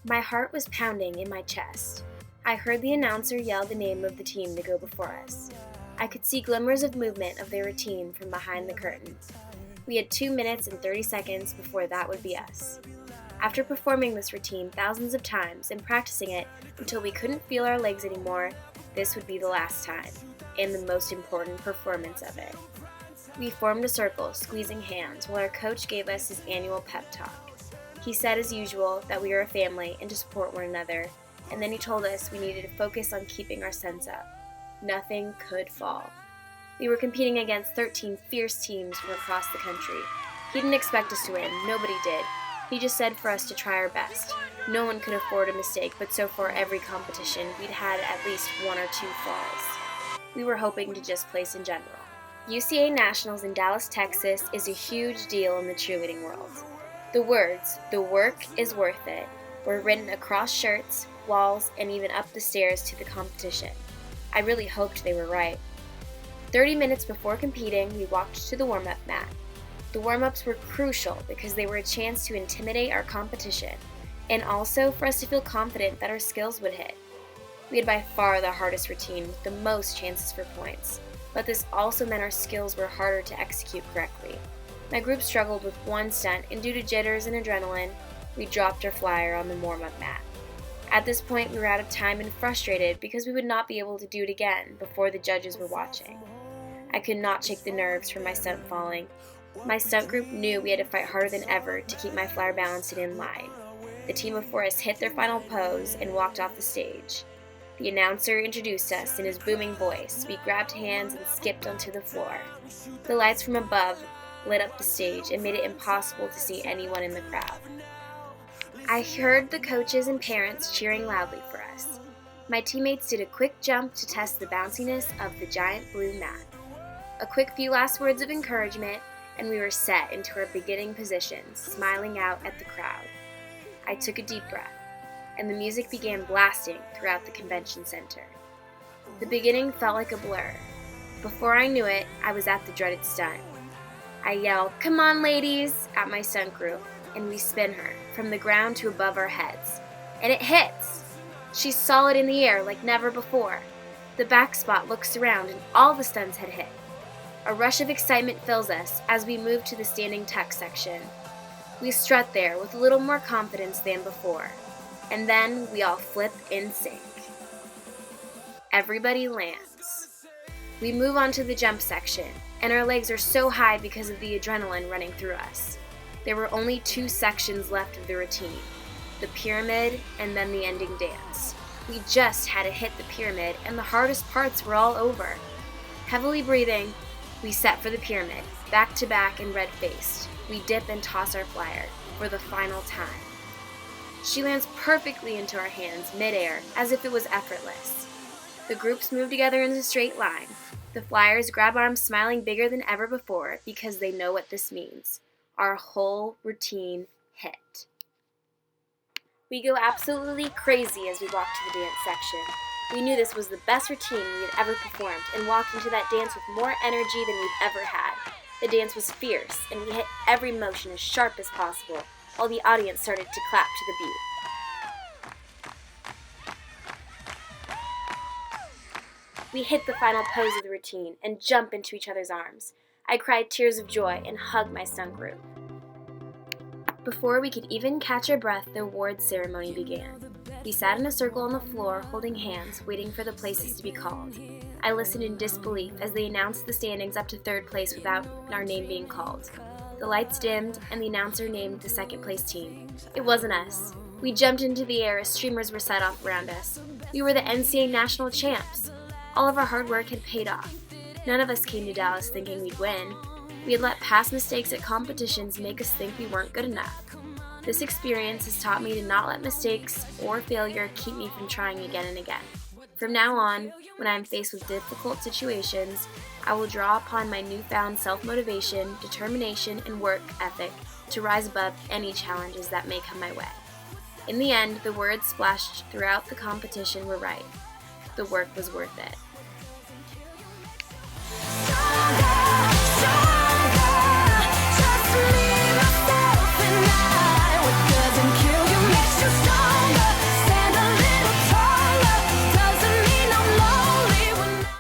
My heart was pounding in my chest. I heard the announcer yell the name of the team to go before us. I could see glimmers of movement of their routine from behind the curtain. We had 2 minutes and 30 seconds before that would be us. After performing this routine thousands of times and practicing it until we couldn't feel our legs anymore, this would be the last time, and the most important performance of it. We formed a circle, squeezing hands, while our coach gave us his annual pep talk. He said, as usual, that we were a family and to support one another, and then he told us we needed to focus on keeping our sense up. Nothing could fall. We were competing against 13 fierce teams from across the country. He didn't expect us to win, nobody did. He just said for us to try our best. No one could afford a mistake, but so far every competition, we'd had at least 1 or 2 falls. We were hoping to just place in general. UCA Nationals in Dallas, Texas is a huge deal in the cheerleading world. The words, "The work is worth it," were written across shirts, walls, and even up the stairs to the competition. I really hoped they were right. 30 minutes before competing, we walked to the warm-up mat. The warm-ups were crucial because they were a chance to intimidate our competition, and also for us to feel confident that our skills would hit. We had by far the hardest routine with the most chances for points, but this also meant our skills were harder to execute correctly. My group struggled with one stunt, and due to jitters and adrenaline, we dropped our flyer on the warm-up mat. At this point, we were out of time and frustrated because we would not be able to do it again before the judges were watching. I could not shake the nerves from my stunt falling. My stunt group knew we had to fight harder than ever to keep my flyer balanced and in line. The team before us hit their final pose and walked off the stage. The announcer introduced us in his booming voice. We grabbed hands and skipped onto the floor. The lights from above lit up the stage and made it impossible to see anyone in the crowd. I heard the coaches and parents cheering loudly for us. My teammates did a quick jump to test the bounciness of the giant blue mat. A quick few last words of encouragement, and we were set into our beginning positions, smiling out at the crowd. I took a deep breath, and the music began blasting throughout the convention center. The beginning felt like a blur. Before I knew it, I was at the dreaded stunt. I yelled, "Come on, ladies," at my stunt group, and we spin her from the ground to above our heads. And it hits! She's solid in the air like never before. The back spot looks around, and all the stunts had hit. A rush of excitement fills us as we move to the standing tuck section. We strut there with a little more confidence than before, and then we all flip in sync. Everybody lands. We move on to the jump section, and our legs are so high because of the adrenaline running through us. There were only 2 sections left of the routine, the pyramid and then the ending dance. We just had to hit the pyramid, and the hardest parts were all over. Heavily breathing, we set for the pyramid, back to back and red-faced. We dip and toss our flyer for the final time. She lands perfectly into our hands mid-air, as if it was effortless. The groups move together in a straight line. The flyers grab arms, smiling bigger than ever before because they know what this means. Our whole routine hit. We go absolutely crazy as we walk to the dance section. We knew this was the best routine we had ever performed and walked into that dance with more energy than we've ever had. The dance was fierce, and we hit every motion as sharp as possible, while the audience started to clap to the beat. We hit the final pose of the routine and jump into each other's arms. I cried tears of joy and hugged my stunt group. Before we could even catch our breath, the awards ceremony began. We sat in a circle on the floor, holding hands, waiting for the places to be called. I listened in disbelief as they announced the standings up to 3rd place without our name being called. The lights dimmed, and the announcer named the 2nd place team. It wasn't us. We jumped into the air as streamers were set off around us. We were the NCAA national champs. All of our hard work had paid off. None of us came to Dallas thinking we'd win. We had let past mistakes at competitions make us think we weren't good enough. This experience has taught me to not let mistakes or failure keep me from trying again and again. From now on, when I am faced with difficult situations, I will draw upon my newfound self-motivation, determination, and work ethic to rise above any challenges that may come my way. In the end, the words splashed throughout the competition were right. The work was worth it.